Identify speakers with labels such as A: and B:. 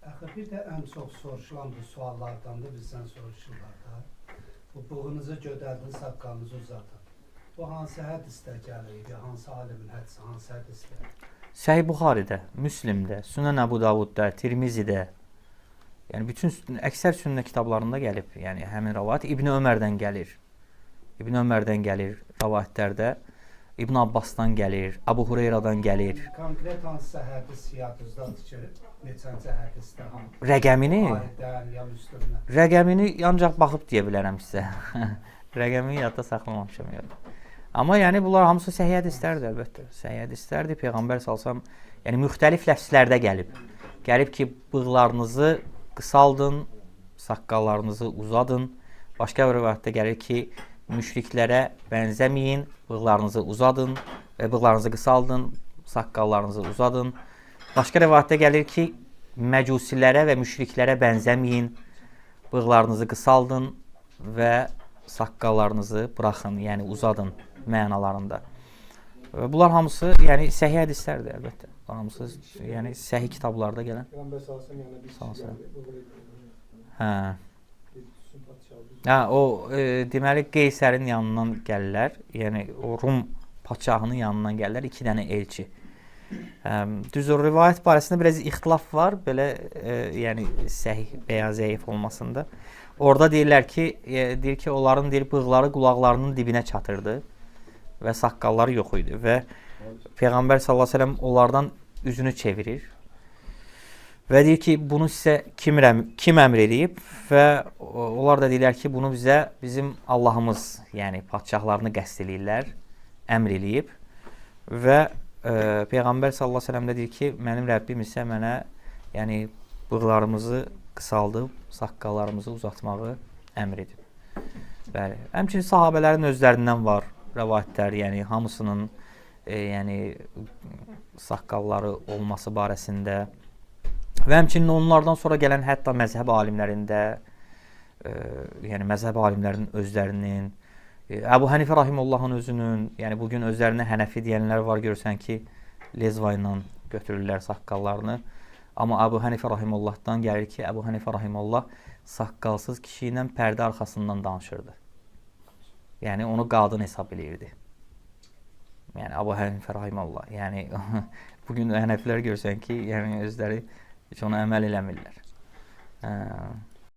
A: Axı bir də ən çox soruşulan bu suallardan da bizdən soruşurlar da. Bu bığınızı gödərdin, saqqalınızı uzadın. Bu hansı hədisdə gəlir, hansı alimin hədisi, hansı hədisdə?
B: Səhih Buxaridə, Müslimdə, Sünən Əbu Davudda, Tirmizidə, yəni bütün əksər sünnə kitablarında gəlib. Yəni həmin rivayət İbn Ömərdən gəlir. İbn Ömərdən gəlir rivayətlərdə. İbn Abbasdan gəlir, Əbu Hureyradan gəlir.
A: Konkret hansısa hədis yadınızdadır ki, neçənci hədisdə hansı?
B: Rəqəmini?
A: Buxaridən ya Müslimdən.
B: Rəqəmini ancaq baxıb deyə bilərəm sizə. Rəqəmini yadda saxlamamışam. Amma yəni bunlar hamısı səhih hədislərdir əlbəttə. Səhih hədislərdir. Peyğəmbər salsam, yəni müxtəlif ləfzlərdə gəlib. Gəlib ki, bığlarınızı qısaldın, saqqallarınızı uzadın. Başqa bir rivayətdə gəlir ki, müşriklərə bənzəməyin, bığlarınızı uzadın, bığlarınızı qısaldın, saqqallarınızı uzadın. Başqa rivayətdə gəlir ki, məcusilərə və müşriklərə bənzəməyin, bığlarınızı qısaldın və saqqallarınızı buraxın, yəni uzadın mənalarında. Bunlar hamısı, yəni səhih hədislərdir əlbəttə. Hamısı, yəni səhih kitablarda gələn.
C: Peyğəmbər sallallahu əleyhi
B: Hə. Hə, o deməli Qeysərin yanından gəlirlər. Yəni o Rum padşahının yanından gəlirlər 2 dənə elçi. Düzdür, rivayət barəsində biraz ixtilaf var, belə yəni səhih və ya zəif olmasında. Orada deyir ki, onların bığları qulaqlarının dibinə çatırdı və saqqalları yox idi və Peyğəmbər sallallahu əleyhi və səlləm onlardan üzünü çevirir. Və deyir ki, bunu sizə kim əmr edib və onlar da deyirlər ki, bunu bizə bizim Allahımız, yəni padşahlarını qəsd edirlər, əmr edib və Peyğəmbər sallallahu əleyhi və səlləm də deyir ki, mənim Rəbbim isə mənə yəni bığlarımızı qısaldıb, saqqallarımızı uzatmağı əmr edib. Bəli. Həmçinin sahabələrin özlərindən var rivayətlər, yəni hamısının yəni saqqalları olması barəsində və həmçinin onlardan sonra gələn hətta məzhəb alimlərində, yəni məzhəb alimlərinin özlərinin, Əbu Hənifə rahimehullahın özünün, yəni bugün özlərinə Hənəfi deyənlər var, görürsən ki, lezva ilə götürürlər saqqallarını. Amma Əbu Hənifə rahimehullahdan gəlir ki, Əbu Hənifə rahimehullah saqqalsız kişi ilə pərdə arxasından danışırdı. Yəni onu qadın hesab eləyirdi. Yəni Əbu Hənifə rahimehullah. Yəni bugün Hənəfilər görürsən ki, yəni özləri heç ona əməl eləmirlər.